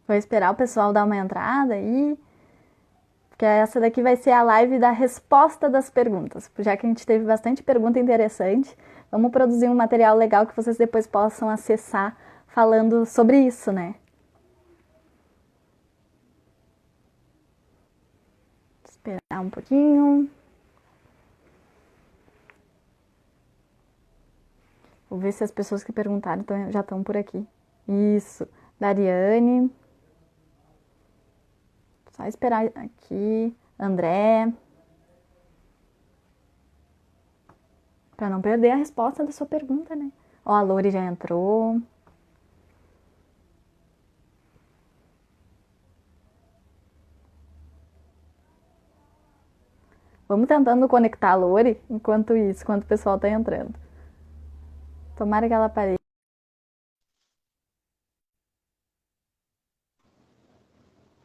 Vou esperar o pessoal dar uma entrada aí, porque essa daqui vai ser a live da resposta das perguntas. Já que a gente teve bastante pergunta interessante, vamos produzir um material legal que vocês depois possam acessar falando sobre isso, né? Esperar um pouquinho. Vou ver se as pessoas que perguntaram já estão por aqui. Isso. Dariane. Só esperar aqui. André. Para não perder a resposta da sua pergunta, né? Ó, a Lori já entrou. Vamos tentando conectar a Lori enquanto isso, enquanto o pessoal tá entrando. Tomara que ela apareça.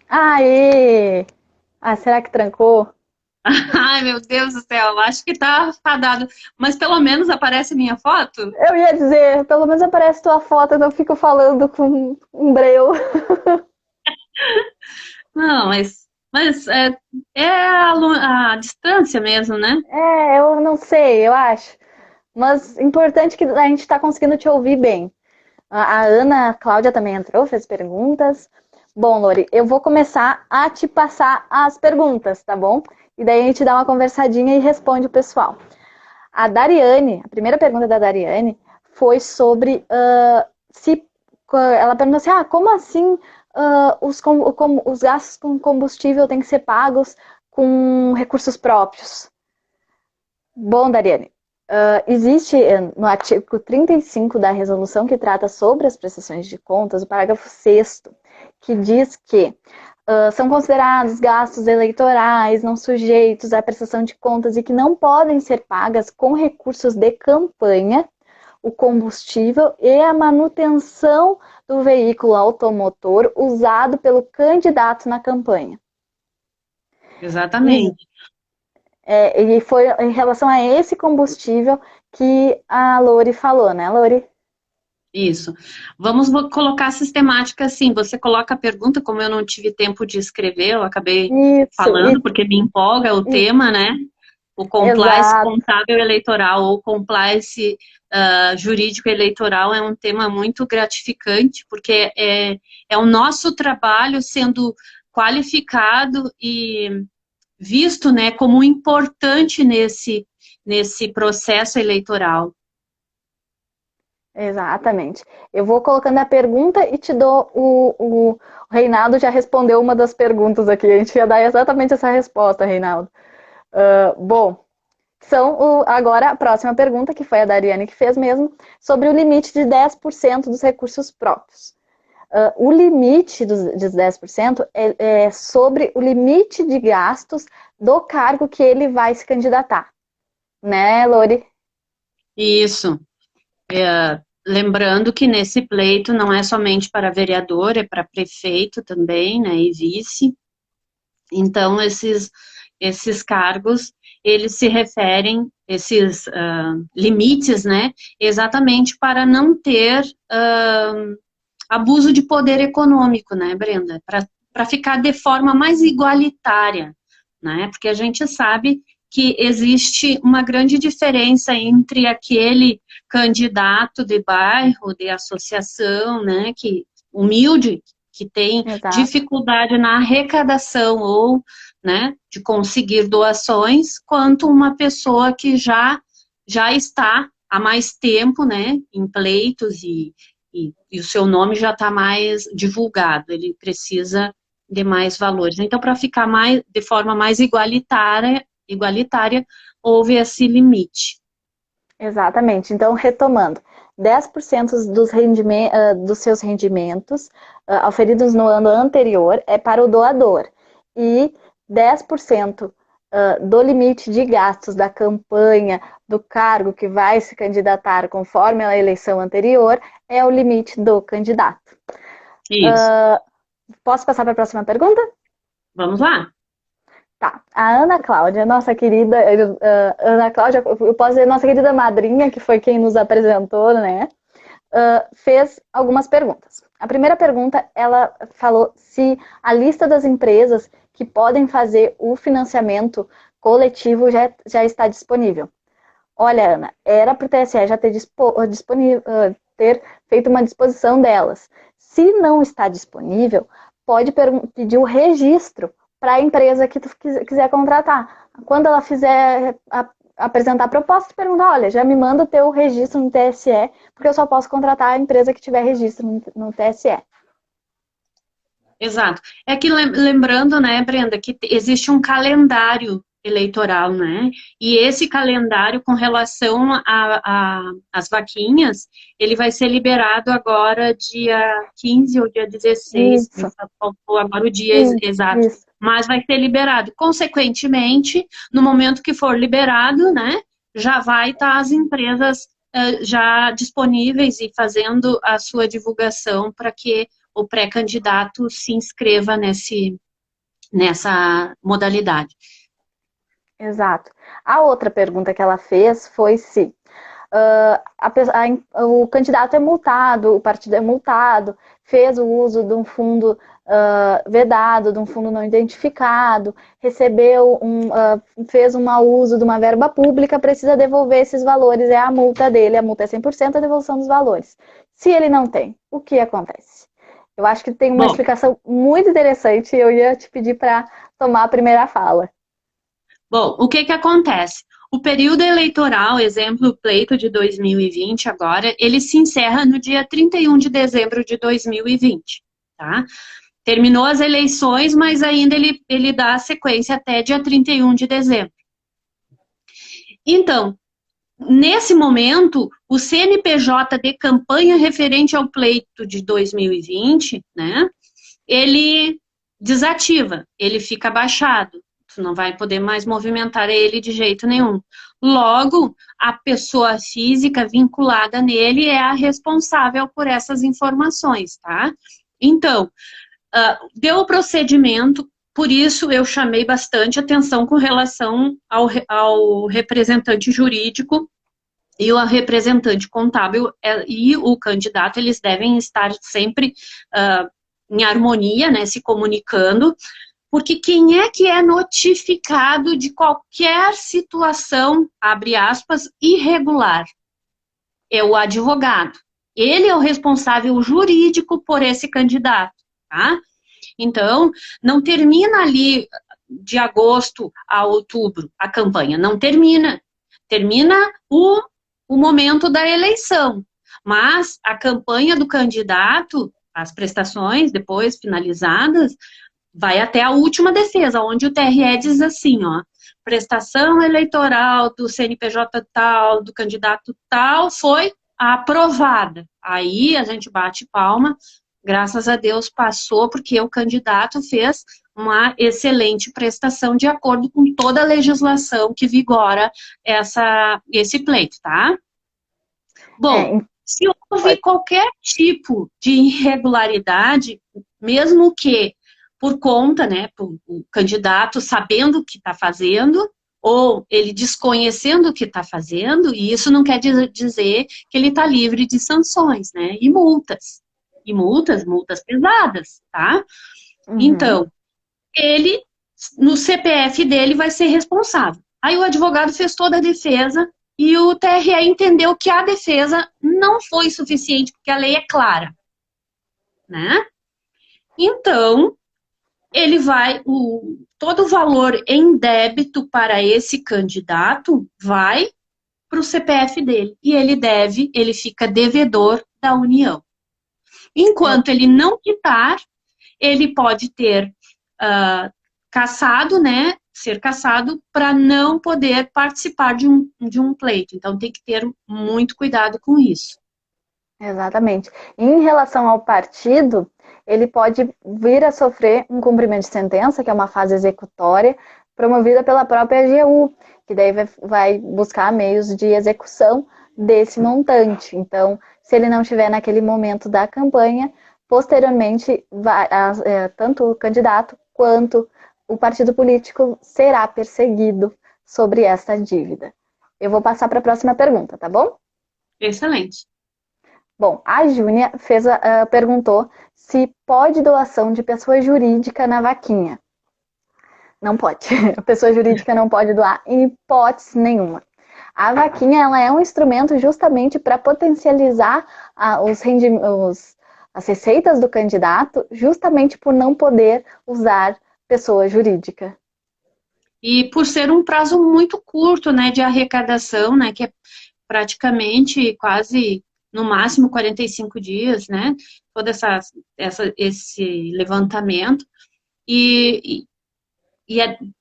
Aê! Ah, será que trancou? Ai, meu Deus do céu, eu acho que tá fadado. Mas pelo menos aparece minha foto? Eu ia dizer, pelo menos aparece tua foto, eu não fico falando com um breu. Não, mas é a distância mesmo, né? É, eu não sei, eu acho. Mas importante que a gente tá conseguindo te ouvir bem. A Ana Cláudia também entrou, fez perguntas. Bom, Lori, eu vou começar a te passar as perguntas, tá bom? E daí a gente dá uma conversadinha e responde o pessoal. A Dariane, a primeira pergunta da Dariane foi sobre se ela perguntou assim, como assim os gastos com combustível têm que ser pagos com recursos próprios? Bom, Dariane, existe no artigo 35 da resolução que trata sobre as prestações de contas, o parágrafo 6º, que diz que são considerados gastos eleitorais não sujeitos à prestação de contas e que não podem ser pagas com recursos de campanha, o combustível e a manutenção do veículo automotor usado pelo candidato na campanha. E, Exatamente. e foi em relação a esse combustível que a Lori falou, né, Lori? Isso. Vamos colocar a sistemática assim. Você coloca a pergunta, como eu não tive tempo de escrever, eu acabei Isso, falando, porque me empolga o e tema, né? O compliance exato, contábil eleitoral ou compliance jurídico eleitoral é um tema muito gratificante, porque é o nosso trabalho sendo qualificado e visto, né, como importante nesse processo eleitoral. exatamente. Eu vou colocando a pergunta e te dou o Reinaldo já respondeu uma das perguntas aqui. A gente ia dar exatamente essa resposta, Reinaldo. Bom, agora a próxima pergunta, que foi a Dariane que fez mesmo, sobre o limite de 10% dos recursos próprios. O limite dos 10% é sobre o limite de gastos do cargo que ele vai se candidatar. Né, Lori? Isso. Lembrando que nesse pleito não é somente para vereador, é para prefeito também, né, e vice. Então, esses cargos, eles se referem, esses limites, né, exatamente para não ter abuso de poder econômico, né, Brenda? Para ficar de forma mais igualitária, né? Porque a gente sabe que existe uma grande diferença entre aquele candidato de bairro, de associação, né, que humilde, que tem Exato. dificuldade na arrecadação ou, né, de conseguir doações, quanto uma pessoa que já está há mais tempo, né, em pleitos e o seu nome já está mais divulgado, ele precisa de mais valores. Então, para ficar de forma mais igualitária, houve esse limite. Exatamente. Então, retomando, 10% dos seus rendimentos auferidos no ano anterior é para o doador e 10% do limite de gastos da campanha, do cargo que vai se candidatar conforme a eleição anterior, é o limite do candidato. Isso. Posso passar para a próxima pergunta? Vamos lá? Tá. A Ana Cláudia, nossa querida Ana Cláudia, eu posso dizer nossa querida madrinha, que foi quem nos apresentou, né? fez algumas perguntas. A primeira pergunta, ela falou se a lista das empresas que podem fazer o financiamento coletivo já está disponível. Olha, Ana, era para o TSE já ter, ter feito uma disposição delas. Se não está disponível, pode pedir o registro para a empresa que tu quiser contratar. Quando ela fizer apresentar a proposta, perguntar, olha, já me manda o teu registro no TSE, porque eu só posso contratar a empresa que tiver registro no TSE. Exato. É que lembrando, né, Brenda, que existe um calendário eleitoral, né? E esse calendário com relação às vaquinhas, ele vai ser liberado agora dia 15 ou dia 16, Isso. faltou agora o dia exato. Isso. Mas vai ser liberado. Consequentemente, no momento que for liberado, né, já vai estar as empresas já disponíveis e fazendo a sua divulgação para que o pré-candidato se inscreva nessa modalidade. Exato. A outra pergunta que ela fez foi se o candidato é multado, o partido é multado, fez o uso de um fundo vedado, de um fundo não identificado, fez um mau uso de uma verba pública, precisa devolver esses valores, é a multa dele, a multa é 100% a devolução dos valores. Se ele não tem, o que acontece? Eu acho que tem uma explicação muito interessante e eu ia te pedir para tomar a primeira fala. Bom, o que acontece? O período eleitoral, exemplo, o pleito de 2020 agora, ele se encerra no dia 31 de dezembro de 2020, tá? Terminou as eleições, mas ainda ele dá a sequência até dia 31 de dezembro. Então, nesse momento, o CNPJ de campanha referente ao pleito de 2020, né, ele desativa, ele fica baixado. Tu não vai poder mais movimentar ele de jeito nenhum. Logo, a pessoa física vinculada nele é a responsável por essas informações, tá? Então, deu o procedimento, por isso eu chamei bastante atenção com relação ao representante jurídico e o representante contábil e o candidato, eles devem estar sempre em harmonia, né, se comunicando, porque quem é que é notificado de qualquer situação, abre aspas, irregular? É o advogado. Ele é o responsável jurídico por esse candidato, tá? Então, não termina ali de agosto a outubro a campanha, não termina. Termina o momento da eleição. Mas a campanha do candidato, as prestações depois finalizadas, vai até a última defesa, onde o TRE diz assim, ó, prestação eleitoral do CNPJ tal, do candidato tal, foi aprovada. Aí a gente bate palma, graças a Deus passou, porque o candidato fez uma excelente prestação de acordo com toda a legislação que vigora esse pleito, tá? Bom, se houve qualquer tipo de irregularidade, mesmo que por conta, né, o candidato sabendo o que está fazendo, ou ele desconhecendo o que está fazendo, e isso não quer dizer que ele está livre de sanções, né, e multas multas pesadas, tá? Uhum. Então, ele, no CPF dele, vai ser responsável. Aí o advogado fez toda a defesa e o TRE entendeu que a defesa não foi suficiente, porque a lei é clara, né? Então, ele vai, todo o valor em débito para esse candidato vai para o CPF dele. E ele fica devedor da União. Enquanto ele não quitar, ele pode ter cassado, né? Ser cassado para não poder participar de um pleito. Então, tem que ter muito cuidado com isso. Exatamente. Em relação ao partido, ele pode vir a sofrer um cumprimento de sentença, que é uma fase executória, promovida pela própria AGU, que daí vai buscar meios de execução desse montante. Então, se ele não estiver naquele momento da campanha, posteriormente, tanto o candidato quanto o partido político será perseguido sobre essa dívida. Eu vou passar para a próxima pergunta, tá bom? Excelente. Bom, a Júnia perguntou se pode doação de pessoa jurídica na vaquinha. Não pode. A pessoa jurídica não pode doar em hipótese nenhuma. A vaquinha ela é um instrumento justamente para potencializar as receitas do candidato, justamente por não poder usar pessoa jurídica. E por ser um prazo muito curto, né, de arrecadação, né, que é praticamente quase, no máximo, 45 dias, né, todo esse levantamento,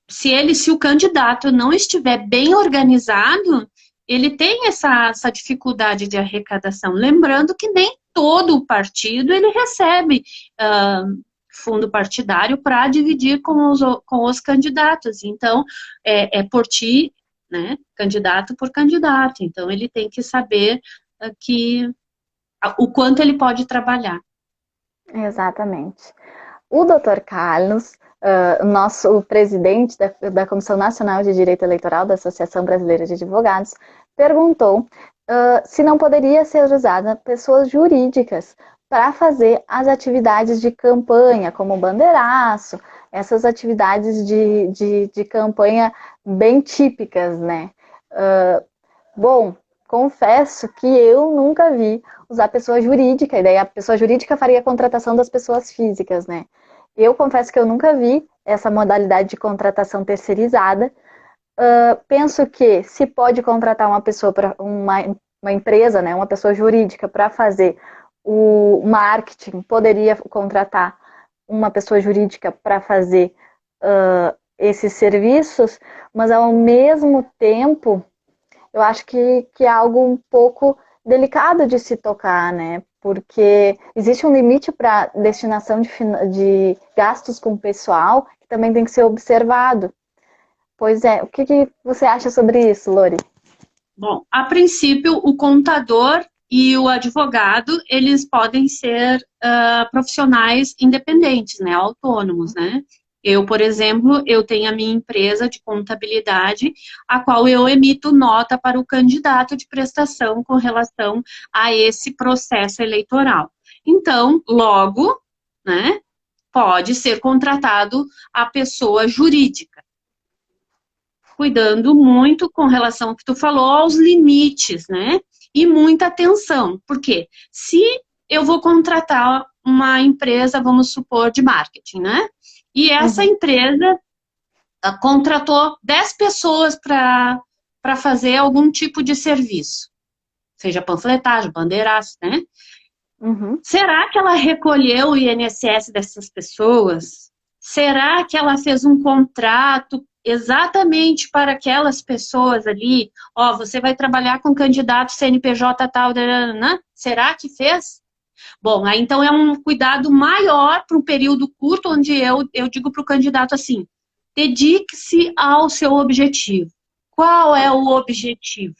se o candidato não estiver bem organizado, ele tem essa dificuldade de arrecadação. Lembrando que nem todo o partido ele recebe fundo partidário para dividir com os candidatos. Então, é por ti, né, candidato por candidato. Então, ele tem que saber o quanto ele pode trabalhar. Exatamente. O Dr. Carlos, nosso presidente da Comissão Nacional de Direito Eleitoral da Associação Brasileira de Advogados, perguntou se não poderia ser usada pessoas jurídicas para fazer as atividades de campanha, como bandeiraço, essas atividades de campanha bem típicas, né? Bom, confesso que eu nunca vi usar pessoa jurídica, e daí a pessoa jurídica faria a contratação das pessoas físicas, né? Eu confesso que eu nunca vi essa modalidade de contratação terceirizada. Penso que se pode contratar uma pessoa para uma empresa, né, uma pessoa jurídica para fazer o marketing, poderia contratar uma pessoa jurídica para fazer esses serviços, mas ao mesmo tempo eu acho que é algo um pouco delicado de se tocar, né? Porque existe um limite para destinação de gastos com pessoal que também tem que ser observado. Pois é, o que você acha sobre isso, Lori? Bom, a princípio, o contador e o advogado, eles podem ser profissionais independentes, né, autônomos, né? Eu, por exemplo, eu tenho a minha empresa de contabilidade, a qual eu emito nota para o candidato de prestação com relação a esse processo eleitoral. Então, logo, né, pode ser contratado a pessoa jurídica, cuidando muito com relação ao que tu falou, aos limites, né? E muita atenção. Por quê? Se eu vou contratar uma empresa, vamos supor, de marketing, né? E essa empresa contratou 10 pessoas para fazer algum tipo de serviço, seja panfletagem, bandeiraço, né? Será que ela recolheu o INSS dessas pessoas? Será que ela fez um contrato exatamente para aquelas pessoas ali? Ó, você vai trabalhar com candidato CNPJ tal, né? Será que fez? Bom, aí então é um cuidado maior para um período curto, onde eu digo para o candidato assim, dedique-se ao seu objetivo. Qual é o objetivo?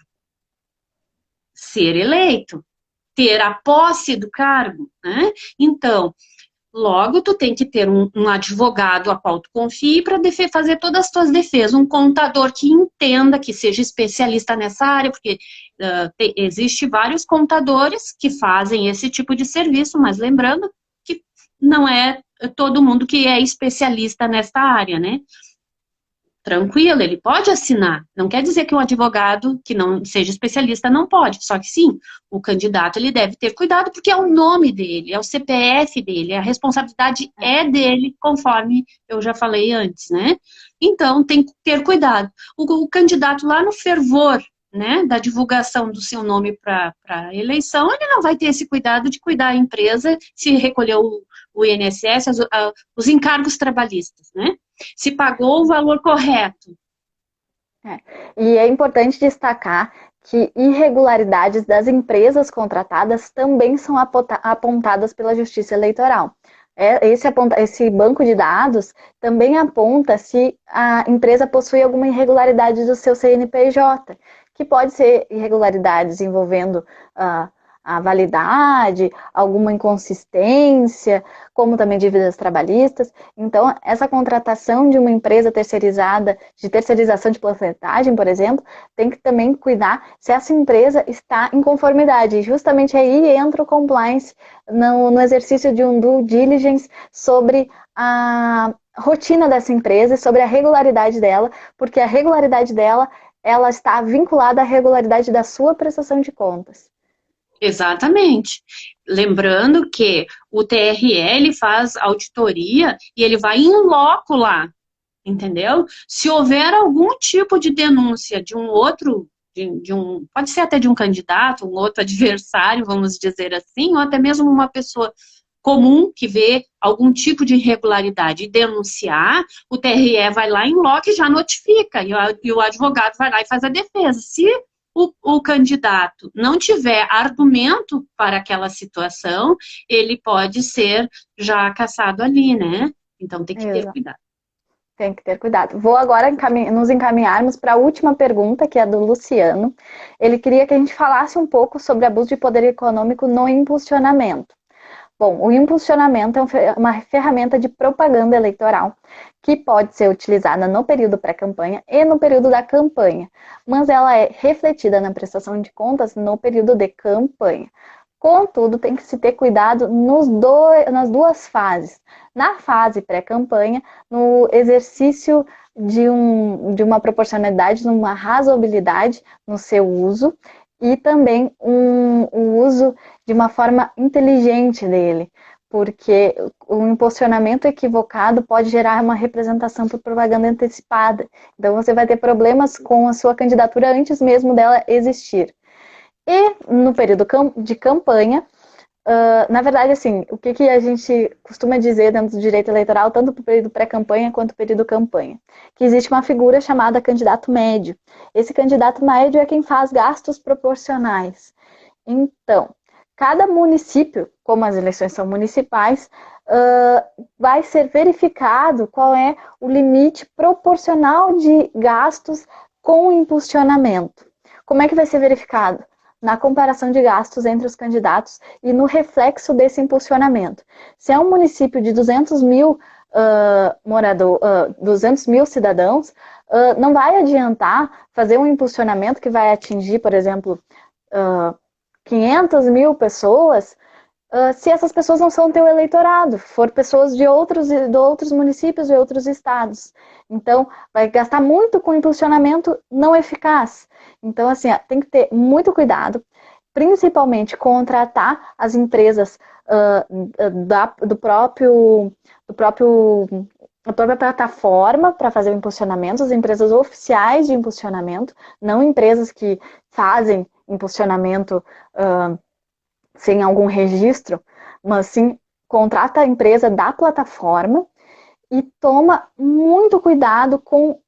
Ser eleito, ter a posse do cargo, né? Então, logo tu tem que ter um advogado a qual tu confie para fazer todas as tuas defesas, um contador que entenda, que seja especialista nessa área, porque existe vários contadores que fazem esse tipo de serviço, mas lembrando que não é todo mundo que é especialista nessa área, né? Tranquilo, ele pode assinar. Não quer dizer que um advogado que não seja especialista não pode. Só que sim, o candidato ele deve ter cuidado porque é o nome dele, é o CPF dele, a responsabilidade é dele, conforme eu já falei antes, né? Então, tem que ter cuidado. O candidato lá no fervor, né, da divulgação do seu nome para a eleição, ele não vai ter esse cuidado de cuidar da empresa se recolheu o INSS, os encargos trabalhistas, né? Se pagou o valor correto. E é importante destacar que irregularidades das empresas contratadas também são apontadas pela Justiça Eleitoral. Esse banco de dados também aponta se a empresa possui alguma irregularidade do seu CNPJ, que pode ser irregularidades envolvendo a validade, alguma inconsistência, como também dívidas trabalhistas. Então, essa contratação de uma empresa terceirizada, de terceirização de porcentagem, por exemplo, tem que também cuidar se essa empresa está em conformidade. E justamente aí entra o compliance no exercício de um due diligence sobre a rotina dessa empresa e sobre a regularidade dela, porque a regularidade dela, ela está vinculada à regularidade da sua prestação de contas. Exatamente. Lembrando que o TRE faz auditoria e ele vai em loco lá, entendeu? Se houver algum tipo de denúncia de um outro, pode ser até de um candidato, um outro adversário, vamos dizer assim, ou até mesmo uma pessoa comum que vê algum tipo de irregularidade e denunciar, o TRE vai lá em loco e já notifica, e o advogado vai lá e faz a defesa. Se o candidato não tiver argumento para aquela situação, ele pode ser já cassado ali, né? Então tem que ter cuidado. Tem que ter cuidado. Vou agora nos encaminharmos para a última pergunta, que é do Luciano. Ele queria que a gente falasse um pouco sobre abuso de poder econômico no impulsionamento. Bom, o impulsionamento é uma ferramenta de propaganda eleitoral que pode ser utilizada no período pré-campanha e no período da campanha, mas ela é refletida na prestação de contas no período de campanha. Contudo, tem que se ter cuidado nas duas fases. Na fase pré-campanha, no exercício de uma proporcionalidade, numa razoabilidade no seu uso, e também o uso de uma forma inteligente dele, porque o impulsionamento equivocado pode gerar uma representação por propaganda antecipada. Então você vai ter problemas com a sua candidatura antes mesmo dela existir. E no período de campanha, na verdade, assim, o que a gente costuma dizer dentro do direito eleitoral, tanto para o período pré-campanha quanto o período campanha? Que existe uma figura chamada candidato médio. Esse candidato médio é quem faz gastos proporcionais. Então, cada município, como as eleições são municipais, vai ser verificado qual é o limite proporcional de gastos com impulsionamento. Como é que vai ser verificado? Na comparação de gastos entre os candidatos e no reflexo desse impulsionamento. Se é um município de 200 mil 200 mil cidadãos, não vai adiantar fazer um impulsionamento que vai atingir, por exemplo, 500 mil pessoas, se essas pessoas não são teu eleitorado, for pessoas de outros municípios e outros estados. Então, vai gastar muito com impulsionamento não eficaz. Então, assim, tem que ter muito cuidado, principalmente contratar as empresas da própria plataforma para fazer o impulsionamento, as empresas oficiais de impulsionamento, não empresas que fazem impulsionamento sem algum registro, mas sim contrata a empresa da plataforma e toma muito cuidado com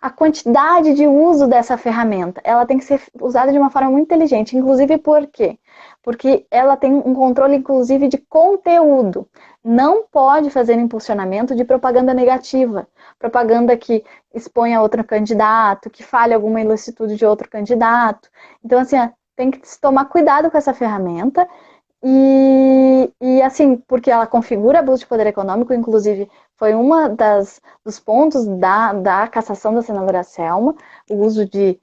a quantidade de uso dessa ferramenta. Ela tem que ser usada de uma forma muito inteligente, inclusive por quê? Porque ela tem um controle, inclusive, de conteúdo. Não pode fazer impulsionamento de propaganda negativa, propaganda que expõe a outro candidato, que fale alguma ilicitude de outro candidato. Então, assim, tem que se tomar cuidado com essa ferramenta e assim, porque ela configura abuso de poder econômico, inclusive foi uma dos pontos da cassação da senadora Selma, o uso de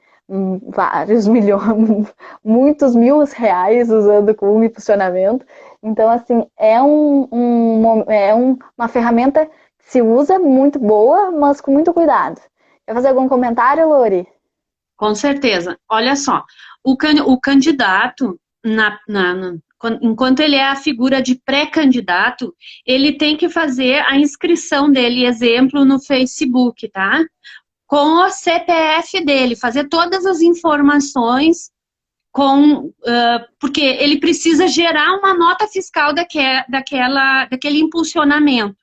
vários milhões, muitos mil reais usando como impulsionamento. Então, assim, é uma ferramenta que se usa muito boa, mas com muito cuidado. Quer fazer algum comentário, Lori? Com certeza. Olha só, o candidato, enquanto ele é a figura de pré-candidato, ele tem que fazer a inscrição dele, exemplo, no Facebook, tá? Com o CPF dele, fazer todas as informações porque ele precisa gerar uma nota fiscal daquele impulsionamento,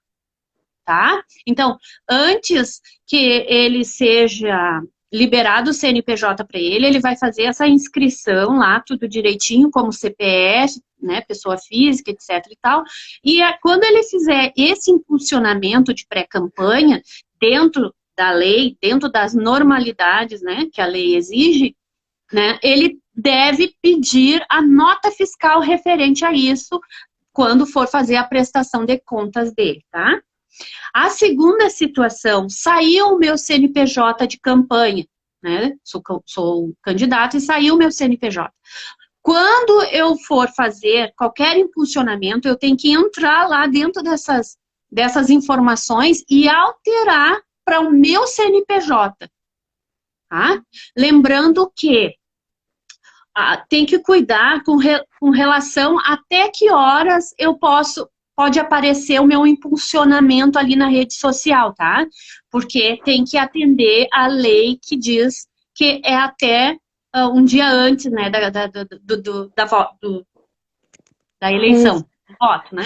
tá? Então, antes que ele seja liberado o CNPJ para ele vai fazer essa inscrição lá, tudo direitinho, como CPF, né, pessoa física, etc e tal, e quando ele fizer esse impulsionamento de pré-campanha, dentro da lei, dentro das normalidades, né, que a lei exige, né, ele deve pedir a nota fiscal referente a isso quando for fazer a prestação de contas dele, tá? A segunda situação, saiu o meu CNPJ de campanha, né? Sou candidato e saiu o meu CNPJ. Quando eu for fazer qualquer impulsionamento, eu tenho que entrar lá dentro dessas informações e alterar para o meu CNPJ, tá? Lembrando que tem que cuidar com relação até que horas pode aparecer o meu impulsionamento ali na rede social, tá? Porque tem que atender a lei que diz que é até um dia antes, né, da eleição, do voto, né?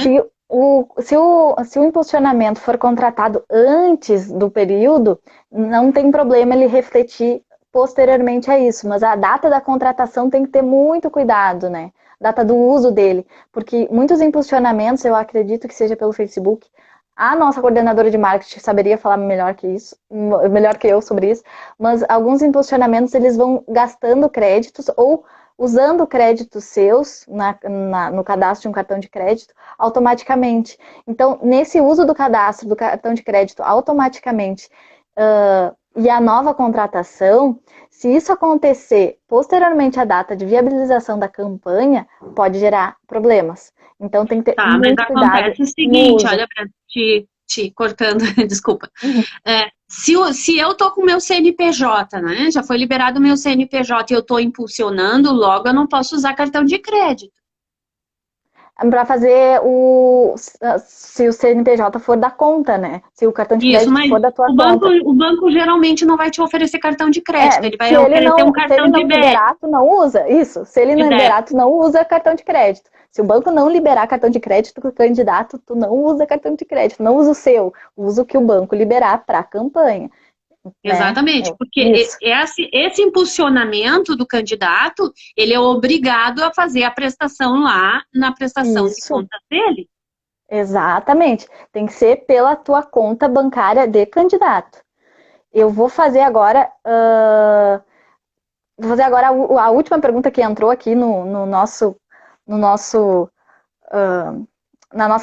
Se o impulsionamento for contratado antes do período, não tem problema ele refletir posteriormente a isso, mas a data da contratação tem que ter muito cuidado, né? Data do uso dele, porque muitos impulsionamentos, eu acredito que seja pelo Facebook, a nossa coordenadora de marketing saberia falar melhor que isso, melhor que eu sobre isso, mas alguns impulsionamentos eles vão gastando créditos ou usando créditos seus no cadastro de um cartão de crédito automaticamente. Então, nesse uso do cadastro do cartão de crédito automaticamente e a nova contratação, se isso acontecer posteriormente à data de viabilização da campanha, pode gerar problemas. Então tem que ter muito cuidado. Mas acontece o seguinte, olha, para te cortando, desculpa. Se eu tô com o meu CNPJ, né? Já foi liberado o meu CNPJ e eu tô impulsionando, logo eu não posso usar cartão de crédito. Para fazer se o CNPJ for da conta, né? Se o cartão de crédito for da tua conta. O banco geralmente não vai te oferecer cartão de crédito, ele vai oferecer um cartão de débito. Se ele não liberar, tu não usa. Isso, se ele não liberar, tu não usa cartão de crédito. Se o banco não liberar cartão de crédito para o candidato, tu não usa cartão de crédito, não usa o seu, usa o que o banco liberar para a campanha. Exatamente, porque esse impulsionamento do candidato, ele é obrigado a fazer a prestação lá na prestação de contas dele. Exatamente, tem que ser pela tua conta bancária de candidato. Eu vou fazer agora, a última pergunta que entrou aqui na nossa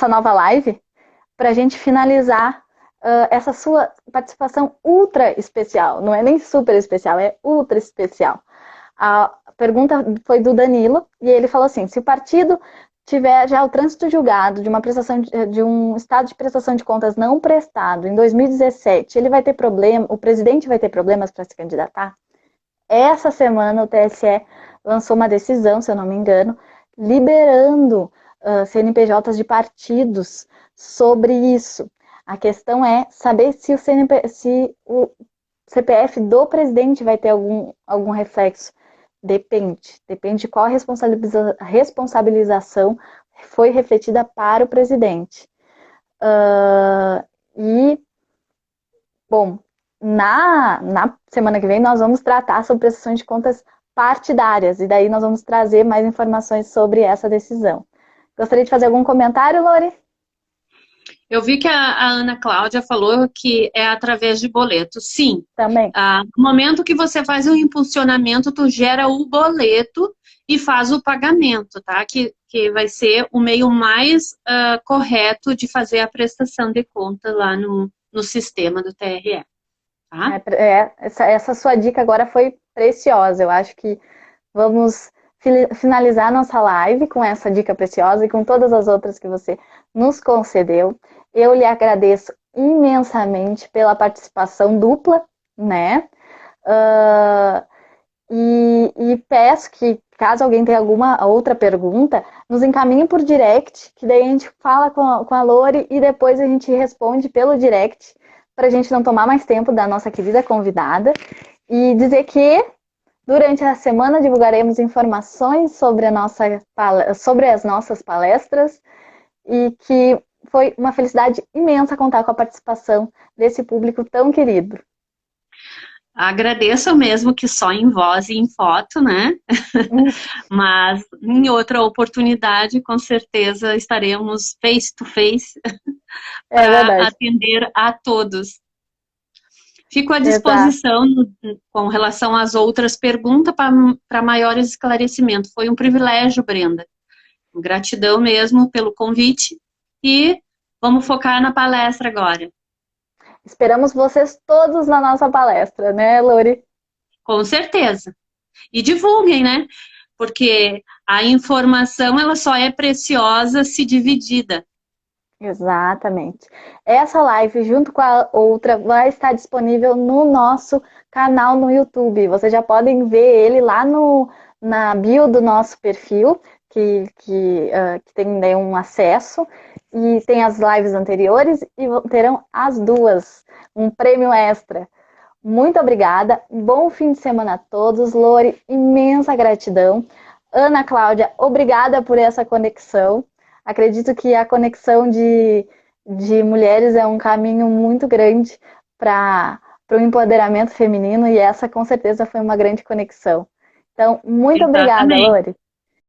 nova live, para a gente finalizar essa sua participação ultra especial. Não é nem super especial, é ultra especial. A pergunta foi do Danilo, e ele falou assim, se o partido tiver já o trânsito julgado de um estado de prestação de contas não prestado em 2017, ele vai ter problema, o presidente vai ter problemas para se candidatar? Essa semana o TSE lançou uma decisão, se eu não me engano, liberando CNPJs de partidos sobre isso. A questão é saber se o CPF do presidente vai ter algum reflexo. Depende de qual responsabilização foi refletida para o presidente. Bom, na semana que vem nós vamos tratar sobre prestações de contas partidárias, e daí nós vamos trazer mais informações sobre essa decisão. Gostaria de fazer algum comentário, Lori? Eu vi que a Ana Cláudia falou que é através de boleto. Sim. Também. No momento que você faz um impulsionamento, tu gera o boleto e faz o pagamento, tá? Que vai ser o meio mais correto de fazer a prestação de conta lá no sistema do TRE. Tá? Essa sua dica agora foi preciosa. Eu acho que vamos finalizar nossa live com essa dica preciosa e com todas as outras que você nos concedeu. Eu lhe agradeço imensamente pela participação dupla, né? E peço que, caso alguém tenha alguma outra pergunta, nos encaminhe por direct, que daí a gente fala com a Lori e depois a gente responde pelo direct, para a gente não tomar mais tempo da nossa querida convidada. E dizer que durante a semana divulgaremos informações sobre as nossas palestras e que foi uma felicidade imensa contar com a participação desse público tão querido. Agradeço mesmo que só em voz e em foto, né? Mas em outra oportunidade, com certeza, estaremos face to face para atender a todos. Fico à Exato. disposição com relação às outras perguntas para maiores esclarecimentos. Foi um privilégio, Brenda. Gratidão mesmo pelo convite e vamos focar na palestra agora. Esperamos vocês todos na nossa palestra, né, Lori? Com certeza. E divulguem, né? Porque a informação ela só é preciosa se dividida. Exatamente. Essa live, junto com a outra, vai estar disponível no nosso canal no YouTube. Vocês já podem ver ele lá na bio do nosso perfil, que tem né, um acesso, e tem as lives anteriores e terão as duas, um prêmio extra. Muito obrigada, bom fim de semana a todos. Lori, imensa gratidão. Ana Cláudia, obrigada por essa conexão. Acredito que a conexão de mulheres é um caminho muito grande para o empoderamento feminino e essa com certeza foi uma grande conexão. Então, muito obrigada, Exatamente. Lori.